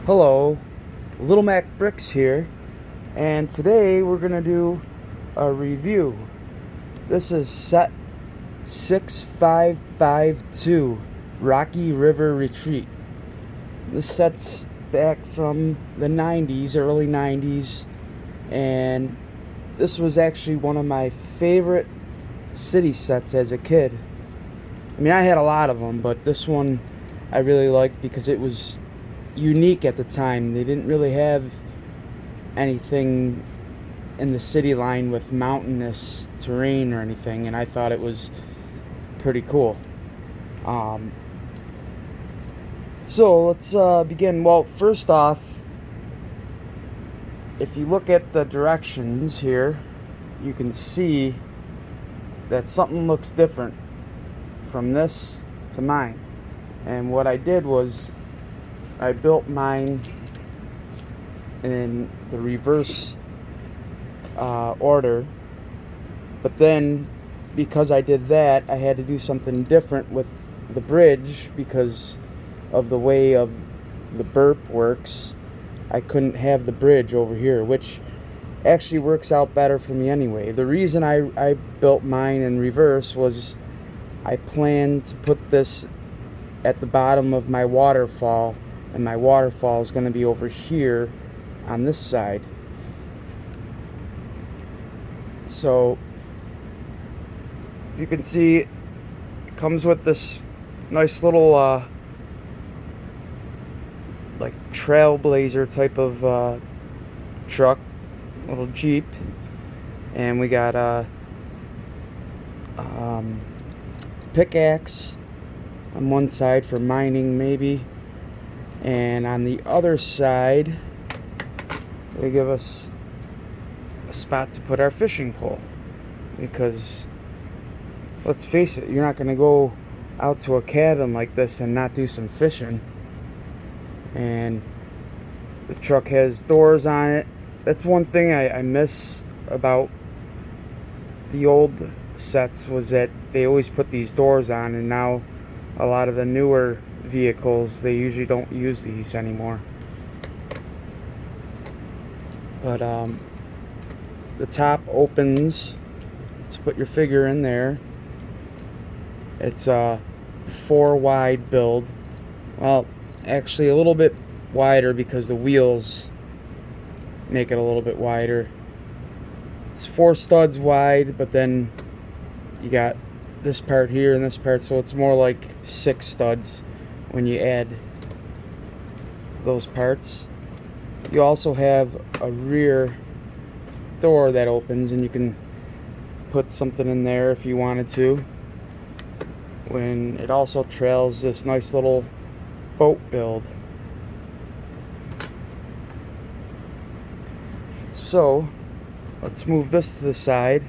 Hello, Little Mac Bricks here, and today we're gonna do a review. This is set 6552 Rocky River Retreat. This set's back from the 90s, early 90s, and this was actually one of my favorite city sets as a kid. I mean, I had a lot of them, but this one I really liked because it was unique at the time. They didn't really have anything in the city line with mountainous terrain or anything, and I thought it was pretty cool. Um, so let's begin. Well, first off, if you look at the directions here, you can see that something looks different from this to mine. And what I did was I built mine in the reverse order, but then because I did that, I had to do something different with the bridge because of the way of the burp works. I couldn't have the bridge over here, which actually works out better for me anyway. The reason I built mine in reverse was I planned to put this at the bottom of my waterfall, and my waterfall is going to be over here on this side. So you can see it comes with this nice little like trailblazer type of truck, little Jeep, and we got a pickaxe on one side for mining maybe, and on the other side they give us a spot to put our fishing pole, because let's face it, you're not going to go out to a cabin like this and not do some fishing. And the truck has doors on it. That's one thing I miss about the old sets, was that they always put these doors on, and now a lot of the newer vehicles, they usually don't use these anymore. But the top opens to put your figure in there. It's a 4 wide build. Well, actually a little bit wider because the wheels make it a little bit wider. It's 4 studs wide, but then you got this part here and this part, so it's more like 6 studs when you add those parts. You also have a rear door that opens, and you can put something in there if you wanted to. When it also trails this nice little boat build. So let's move this to the side.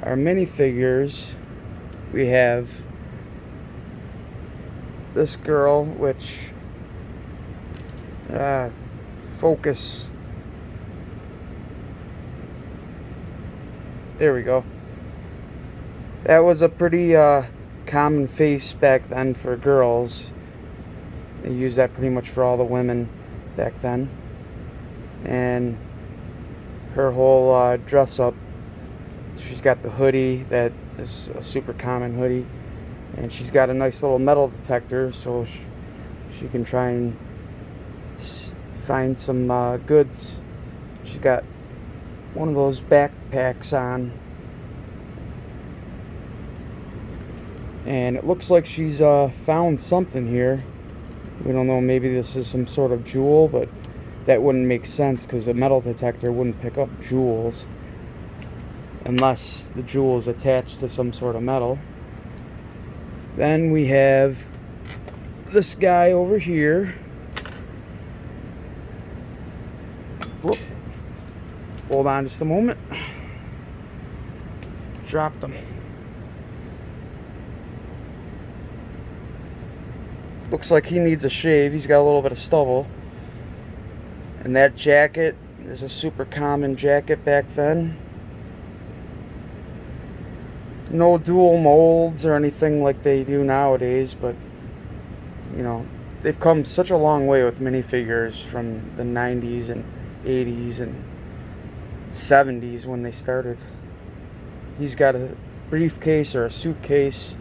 Our minifigures, we have this girl, which focus, there we go. That was a pretty common face back then for girls. They used that pretty much for all the women back then. And her whole dress up, she's got the hoodie that is a super common hoodie, and she's got a nice little metal detector, so she can try and find some goods. She's got one of those backpacks on, and it looks like she's found something here. We don't know, maybe this is some sort of jewel, but that wouldn't make sense because a metal detector wouldn't pick up jewels unless the jewel is attached to some sort of metal. Then we have this guy over here. Whoop. Hold on just a moment. Dropped him. Looks like he needs a shave. He's got a little bit of stubble. And that jacket is a super common jacket back then. No dual molds or anything like they do nowadays, but you know, they've come such a long way with minifigures from the 90s and 80s and 70s when they started. He's got a briefcase or a suitcase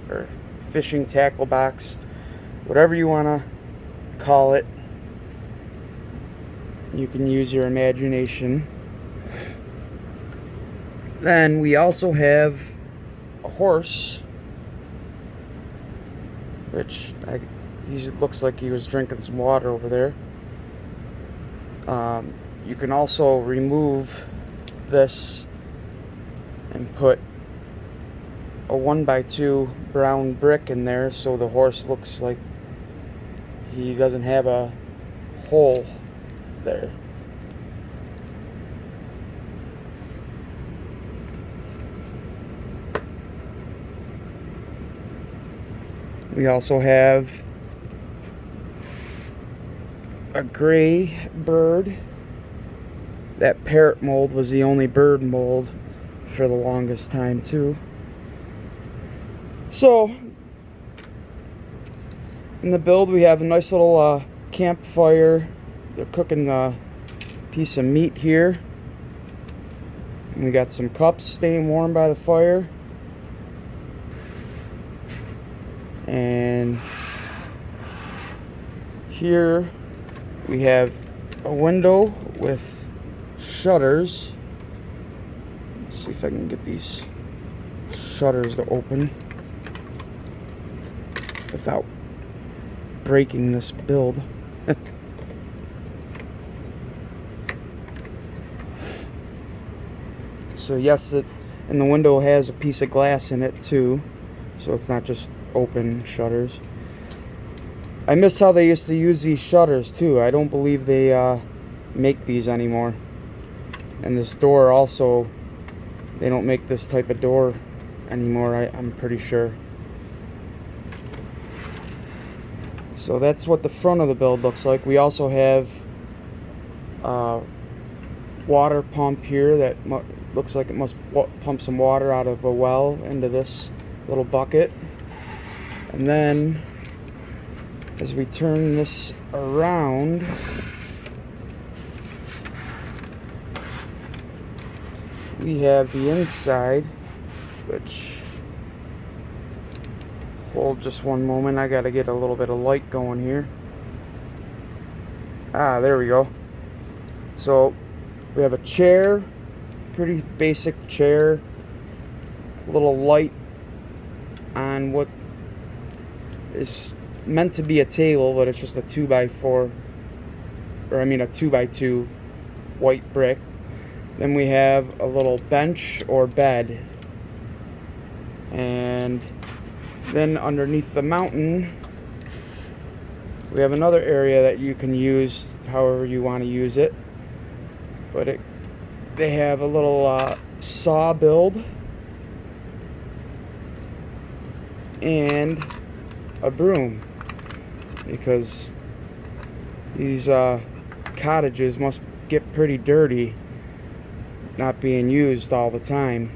or fishing tackle box, whatever you want to call it. You can use your imagination. Then we also have a horse, which he looks like he was drinking some water over there. You can also remove this and put a 1x2 brown brick in there so the horse looks like he doesn't have a hole there. We also have a gray bird. That parrot mold was the only bird mold for the longest time too. So in the build we have a nice little campfire. They're cooking a piece of meat here. And we got some cups staying warm by the fire. And here we have a window with shutters. Let's see if I can get these shutters to open without breaking this build. So yes, and the window has a piece of glass in it too, so it's not just open shutters. I miss how they used to use these shutters too. I don't believe they make these anymore. And this door also, they don't make this type of door anymore, I'm pretty sure. So that's what the front of the build looks like. We also have a water pump here that looks like it must pump some water out of a well into this little bucket. And then as we turn this around, we have the inside, which, hold just one moment, I gotta get a little bit of light going here. There we go. So we have a chair, pretty basic chair, a little light on what is meant to be a table, but it's just a 2x4, or I mean a 2x2 white brick. Then we have a little bench or bed, and then underneath the mountain we have another area that you can use however you want to use it, but they have a little saw build and a broom, because these cottages must get pretty dirty not being used all the time.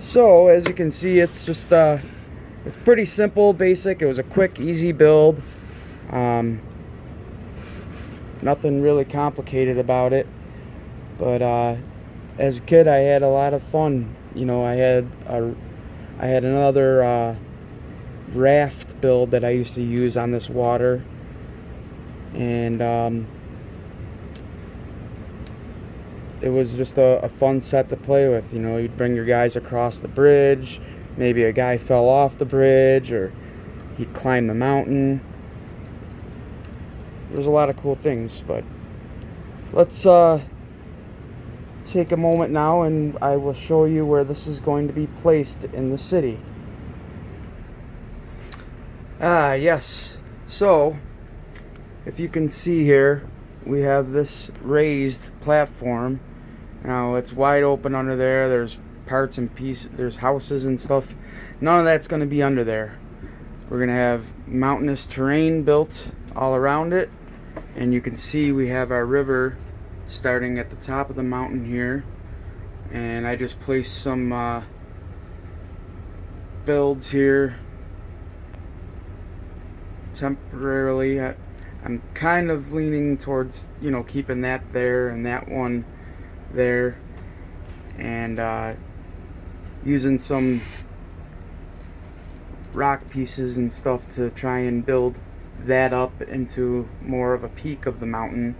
So as you can see, it's just it's pretty simple, basic. It was a quick, easy build. Nothing really complicated about it, but as a kid I had a lot of fun. You know, I had another raft build that I used to use on this water, and it was just a fun set to play with. You know, you'd bring your guys across the bridge, maybe a guy fell off the bridge, or he climbed the mountain. There's a lot of cool things, but let's take a moment now and I will show you where this is going to be placed in the city. Yes, so if you can see here, we have this raised platform. Now it's wide open under there. There's parts and pieces, there's houses and stuff. None of that's going to be under there. We're going to have mountainous terrain built all around it, and you can see we have our river starting at the top of the mountain here, and I just placed some builds here temporarily. I'm kind of leaning towards, keeping that there and that one there, and using some rock pieces and stuff to try and build that up into more of a peak of the mountain.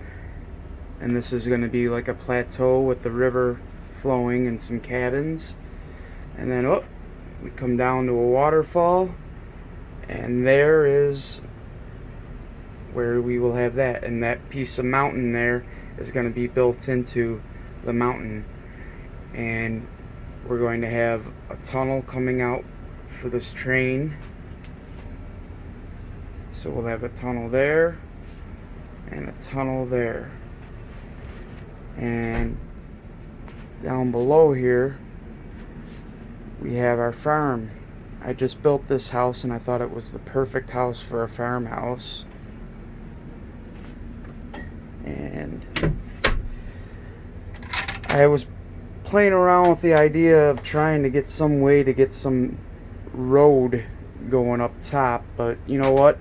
And this is going to be like a plateau with the river flowing and some cabins. And then we come down to a waterfall, and there is where we will have that. And that piece of mountain there is going to be built into the mountain. And we're going to have a tunnel coming out for this train. So we'll have a tunnel there and a tunnel there. And down below here we have our farm. I just built this house and I thought it was the perfect house for a farmhouse. And I was playing around with the idea of trying to get some way to get some road going up top, but you know what?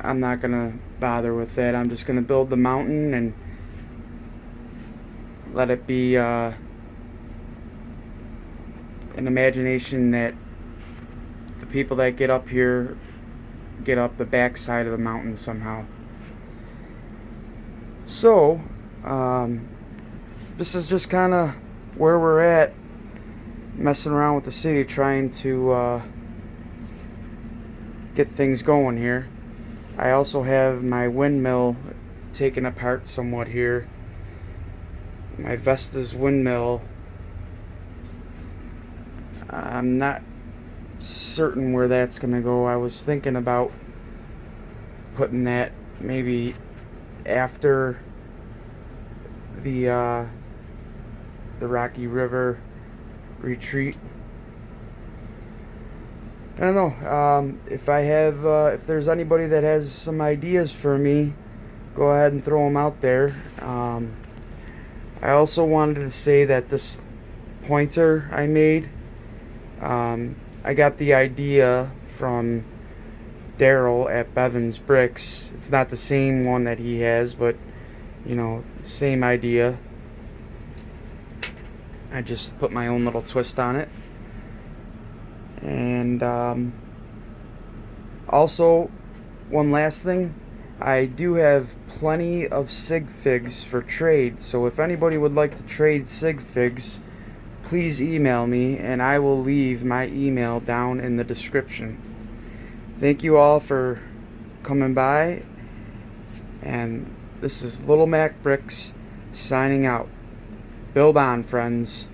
I'm not gonna bother with that. I'm just gonna build the mountain and let it be an imagination that the people that get up here get up the backside of the mountain somehow. So this is just kind of where we're at, messing around with the city, trying to get things going here. I also have my windmill taken apart somewhat here. My Vestas windmill. I'm not certain where that's gonna go. I was thinking about putting that maybe after the Rocky River retreat. I don't know. If there's anybody that has some ideas for me, go ahead and throw them out there. I also wanted to say that this pointer I made, I got the idea from Daryl at Bevan's Bricks. It's not the same one that he has, but same idea. I just put my own little twist on it. And also, one last thing, I do have plenty of sig figs for trade, so if anybody would like to trade sig figs, please email me and I will leave my email down in the description. Thank you all for coming by, and this is Little Mac Bricks signing out. Build on, friends.